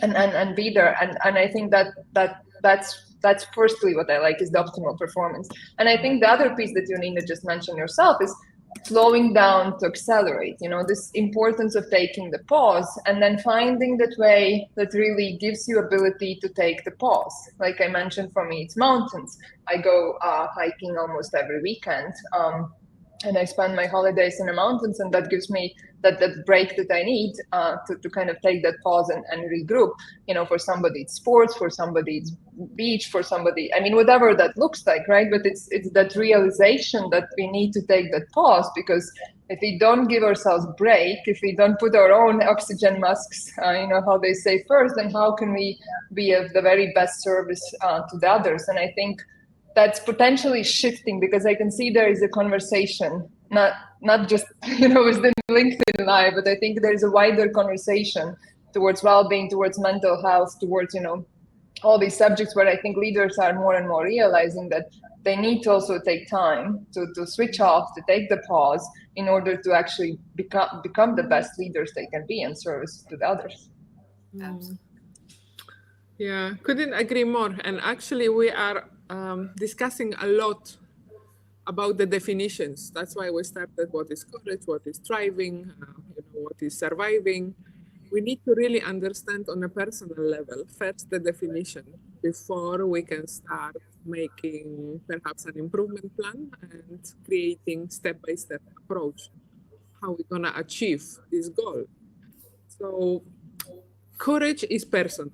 and be there. And I think that's firstly what I like is the optimal performance. And I think the other piece that you, Nina, just mentioned yourself is slowing down to accelerate, this importance of taking the pause and then finding that way that really gives you ability to take the pause. Like I mentioned, for me, it's mountains. I go hiking almost every weekend. And I spend my holidays in the mountains, and that gives me that break that I need to kind of take that pause and regroup. For somebody it's sports, for somebody it's beach, for somebody, whatever that looks like, right? But it's that realization that we need to take that pause, because if we don't give ourselves break, if we don't put our own oxygen masks, how they say first, then how can we be of the very best service to the others? And I think that's potentially shifting, because I can see there is a conversation, not just within LinkedIn Live, but I think there is a wider conversation towards well-being, towards mental health, towards all these subjects where I think leaders are more and more realizing that they need to also take time to switch off, to take the pause in order to actually become the best leaders they can be in service to the others. Absolutely. Yeah, couldn't agree more. And actually, we are discussing a lot about the definitions. That's why we started what is courage, what is thriving, what is surviving. We need to really understand on a personal level first the definition before we can start making perhaps an improvement plan and creating step-by-step approach how we're gonna achieve this goal. So courage is personal.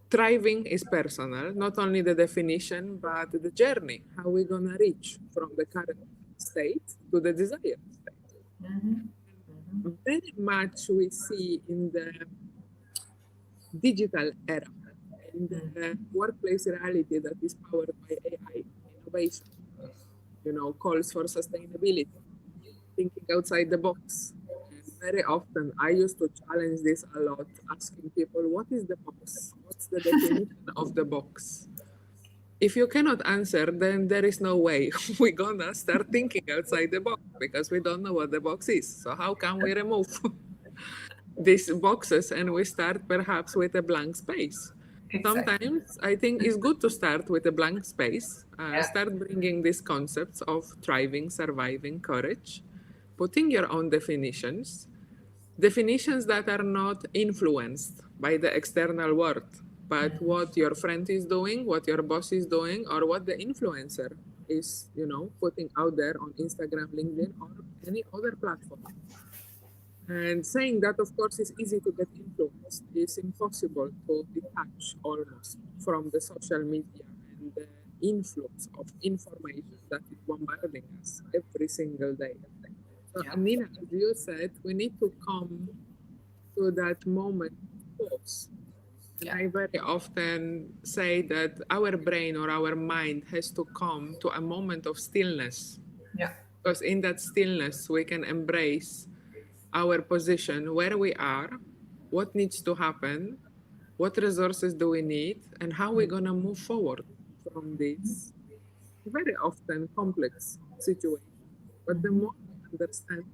Thriving is personal, not only the definition, but the journey, how we're going to reach from the current state to the desired state. Mm-hmm. Very much we see in the digital era, in the workplace reality that is powered by AI, innovation, calls for sustainability, thinking outside the box. Very often, I used to challenge this a lot, asking people, what is the box? What's the definition of the box? If you cannot answer, then there is no way we're gonna start thinking outside the box, because we don't know what the box is. So how can we remove these boxes and we start perhaps with a blank space? Exactly. Sometimes I think it's good to start with a blank space, start bringing these concepts of thriving, surviving, courage, putting your own definitions that are not influenced by the external world, but what your friend is doing, what your boss is doing, or what the influencer is, putting out there on Instagram, LinkedIn, or any other platform. And saying that, of course, is easy to get influenced. It's impossible to detach almost from the social media and the influx of information that is bombarding us every single day. So, Nina, as you said, we need to come to that moment of pause. And I very often say that our brain or our mind has to come to a moment of stillness. Yeah. Because in that stillness, we can embrace our position, where we are, what needs to happen, what resources do we need, and how we're going to move forward from this very often complex situation. But the more understand,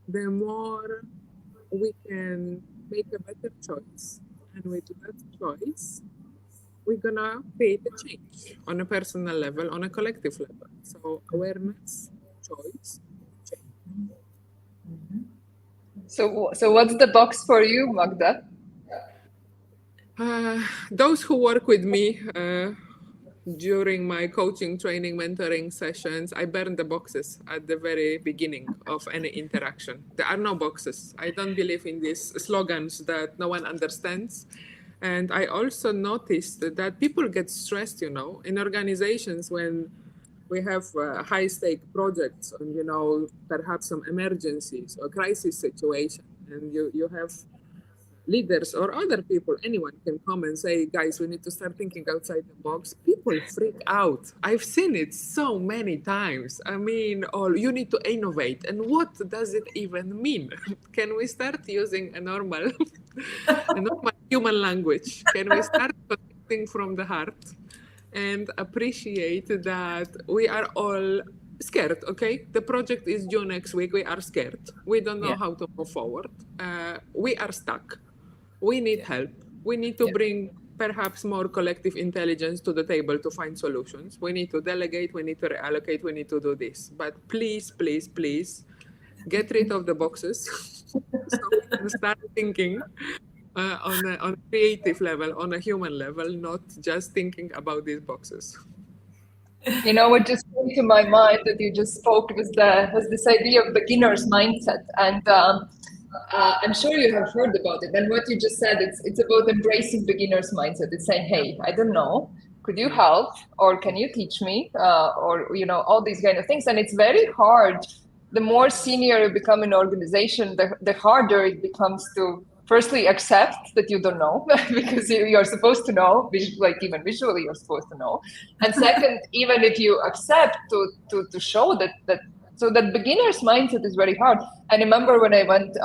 the more we can make a better choice. And with that choice, we're gonna create a change on a personal level, on a collective level. So awareness, choice, change. So what's the box for you, Magda? Those who work with me during my coaching, training, mentoring sessions, I burn the boxes at the very beginning of any interaction. There are no boxes. I don't believe in these slogans that no one understands. And I also noticed that people get stressed, you know, in organizations when we have high stake projects and, you know, perhaps some emergencies or crisis situation. And you have leaders or other people, anyone can come and say, guys, we need to start thinking outside the box. People freak out. I've seen it so many times. I mean, you need to innovate. And what does it even mean? Can we start using a normal human language? Can we start connecting from the heart and appreciate that we are all scared, okay? The project is due next week. We are scared. We don't know how to move forward. We are stuck. We need help. We need to bring perhaps more collective intelligence to the table to find solutions. We need to delegate. We need to reallocate. We need to do this. But please, please, please, get rid of the boxes so we can start thinking on a creative level, on a human level, not just thinking about these boxes. You know, what just came to my mind that you just spoke was this idea of beginner's mindset. And I'm sure you have heard about it. And what you just said, it's about embracing beginner's mindset. It's saying, hey, I don't know. Could you help? Or can you teach me? Or, you know, all these kind of things. And it's very hard. The more senior you become in an organization, the harder it becomes to firstly accept that you don't know, because you're supposed to know, like even visually you're supposed to know. And second, even if you accept to show that so that beginner's mindset is very hard. I remember when I went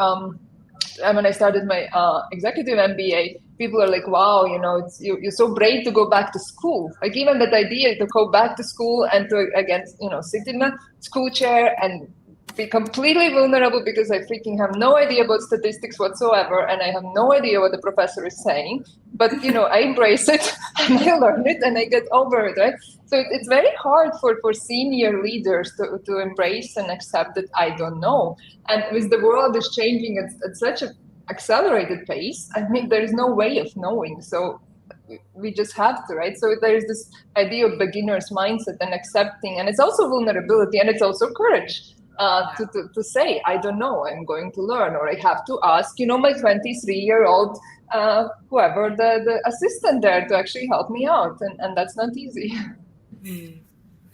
when I started my executive MBA, people are like, wow, you know, you're so brave to go back to school. Like even that idea to go back to school and to again, you know, sit in a school chair and be completely vulnerable because I freaking have no idea about statistics whatsoever, and I have no idea what the professor is saying. But you know, I embrace it and I learn it and I get over it, right? So it's very hard for senior leaders to embrace and accept that I don't know. And with the world is changing at such an accelerated pace, I mean, there is no way of knowing. So we just have to, right? So there's this idea of beginner's mindset and accepting, and it's also vulnerability and it's also courage. To say, I don't know, I'm going to learn, or I have to ask, you know, my 23-year-old, whoever, the assistant there to actually help me out. And that's not easy.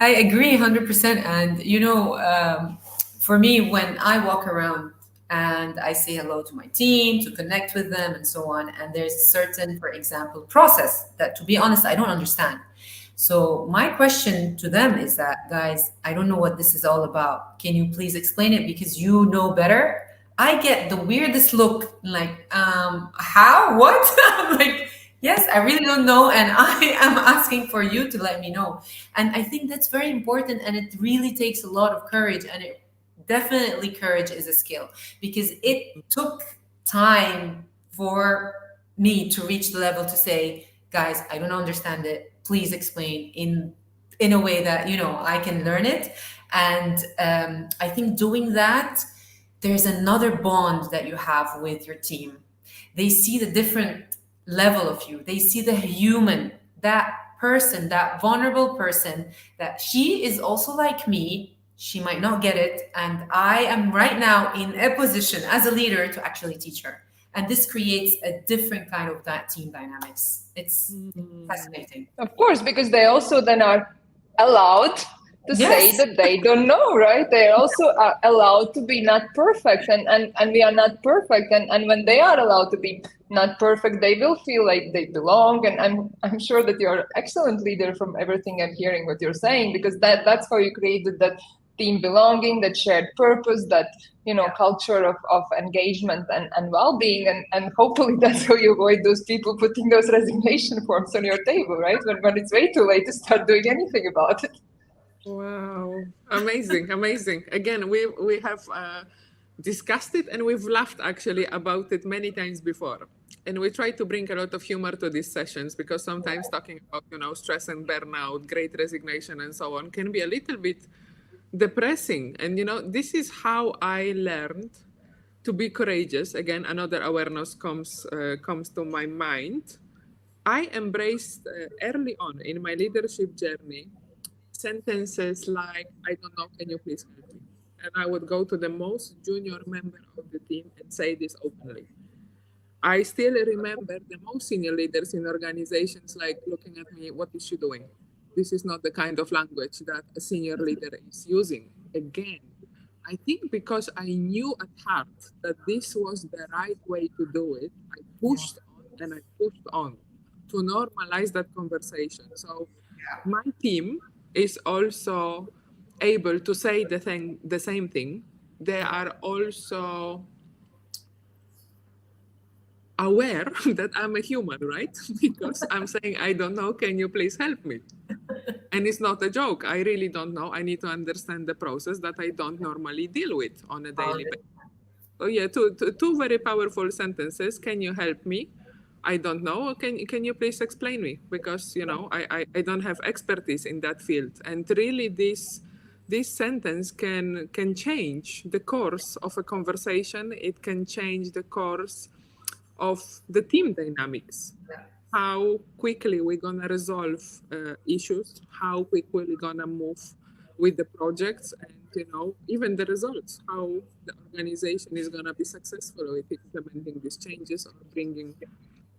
I agree 100%. And, you know, for me, when I walk around and I say hello to my team, to connect with them and so on, and there's a certain, for example, process that, to be honest, I don't understand. So my question to them is that, guys, I don't know what this is all about. Can you please explain it because you know better? I get the weirdest look, like, how? What? I'm like, yes, I really don't know. And I am asking for you to let me know. And I think that's very important. And it really takes a lot of courage. And it definitely, courage is a skill, because it took time for me to reach the level to say, guys, I don't understand it. Please explain in a way that, you know, I can learn it. And I think doing that, there's another bond that you have with your team. They see the different level of you. They see the human, that person, that vulnerable person, that she is also like me. She might not get it. And I am right now in a position as a leader to actually teach her. And this creates a different kind of that team dynamics. It's fascinating. Of course, because they also then are allowed to say that they don't know, right? They're also allowed to be not perfect, and we are not perfect. And when they are allowed to be not perfect, they will feel like they belong. And I'm sure that you're an excellent leader from everything I'm hearing what you're saying, because that's how you created that team belonging, that shared purpose, that, you know, culture of engagement and well-being, and hopefully that's how you avoid those people putting those resignation forms on your table, right? When it's way too late to start doing anything about it. Wow, amazing. Again, we have discussed it, and we've laughed actually about it many times before. And we try to bring a lot of humor to these sessions, because sometimes talking about, stress and burnout, great resignation, and so on can be a little bit depressing. And, this is how I learned to be courageous. Again, another awareness comes to my mind. I embraced early on in my leadership journey sentences like, I don't know, can you please help me? And I would go to the most junior member of the team and say this openly. I still remember the most senior leaders in organizations like looking at me, what is she doing? This is not the kind of language that a senior leader is using. Again, I think because I knew at heart that this was the right way to do it, I pushed on and I pushed on to normalize that conversation. So my team is also able to say the same thing. They are also aware that I'm a human, right? Because I'm saying, I don't know, can you please help me? And it's not a joke. I really don't know. I need to understand the process that I don't normally deal with on a daily basis. So yeah, two very powerful sentences. Can you help me? I don't know. Can you please explain me? Because, I don't have expertise in that field. And really this sentence can change the course of a conversation. It can change the course of the team dynamics. How quickly we're gonna resolve issues, how quickly we're gonna move with the projects, and even the results, how the organization is gonna be successful with implementing these changes or bringing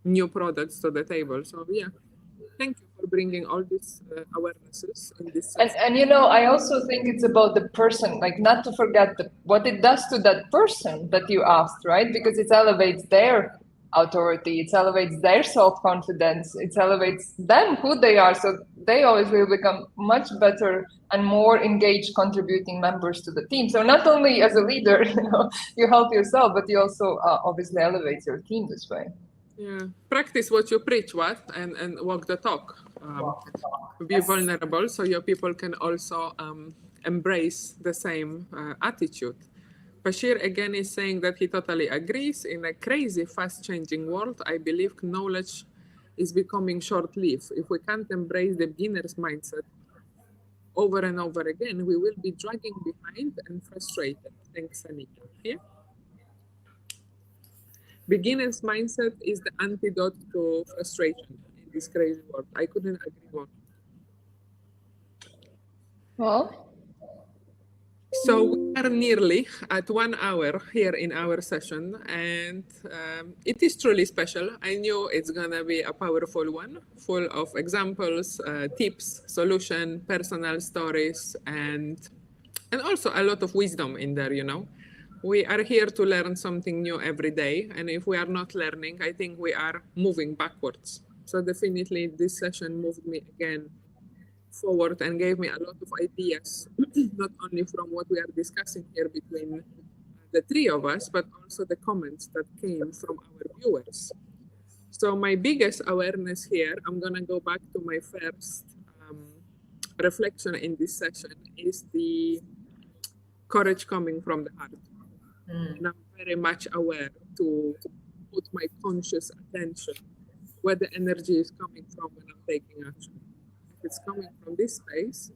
new products to the table. So yeah, thank you for bringing all these awarenesses in this. And I also think it's about the person, like not to forget what it does to that person that you asked, right? Because it elevates their authority, it elevates their self-confidence, it elevates them, who they are, so they always will become much better and more engaged contributing members to the team. So not only as a leader, you help yourself, but you also obviously elevate your team this way. Yeah, practice what you preach, and walk the talk. Be vulnerable, so your people can also embrace the same attitude. Bashir again is saying that he totally agrees. In a crazy, fast-changing world, I believe knowledge is becoming short-lived. If we can't embrace the beginner's mindset over and over again, we will be dragging behind and frustrated. Thanks, Anita. Yeah? Beginner's mindset is the antidote to frustration in this crazy world. I couldn't agree more. Well, so we are nearly at 1 hour here in our session, and it is truly special. I knew it's gonna be a powerful one, full of examples, tips, solution, personal stories, and also a lot of wisdom in there, We are here to learn something new every day, and if we are not learning, I think we are moving backwards. So definitely this session moved me again forward and gave me a lot of ideas, not only from what we are discussing here between the three of us, but also the comments that came from our viewers. So my biggest awareness here, I'm gonna go back to my first reflection in this session, is the courage coming from the heart. And I'm very much aware to put my conscious attention where the energy is coming from when I'm taking action. If it's coming from this space,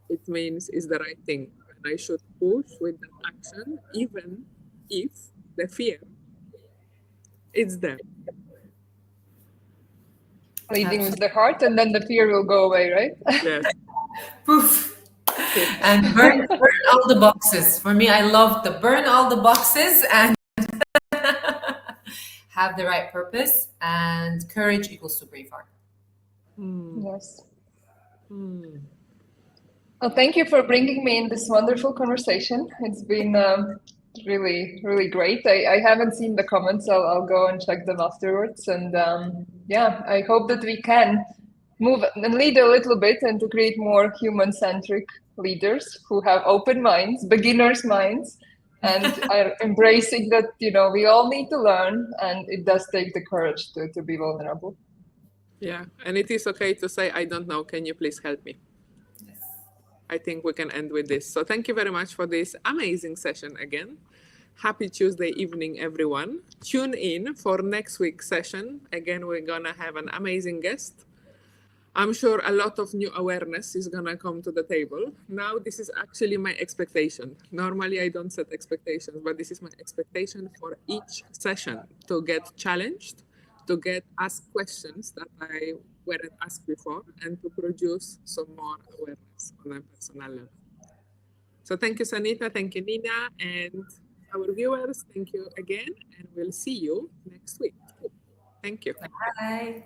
it means it's the right thing. And I should push with that action, even if the fear is there. Leading with the heart, and then the fear will go away, right? Yes. Poof. And burn all the boxes. For me, I love the burn all the boxes and have the right purpose, and courage equals to brave heart. Yes. Well, thank you for bringing me in this wonderful conversation. It's been really, really great. I haven't seen the comments. I'll go and check them afterwards. And yeah, I hope that we can move and lead a little bit and to create more human-centric leaders who have open minds, beginners' minds, and are embracing that, we all need to learn, and it does take the courage to be vulnerable. Yeah, and it is okay to say, I don't know, can you please help me? Yes. I think we can end with this. So thank you very much for this amazing session again. Happy Tuesday evening, everyone. Tune in for next week's session. Again, we're gonna have an amazing guest. I'm sure a lot of new awareness is gonna come to the table. Now, this is actually my expectation. Normally, I don't set expectations, but this is my expectation for each session, to get challenged, to get asked questions that I weren't asked before, and to produce some more awareness on a personal level. So thank you, Sanita, thank you, Nina, and our viewers, thank you again, and we'll see you next week. Thank you. Bye.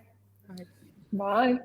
Bye. Bye.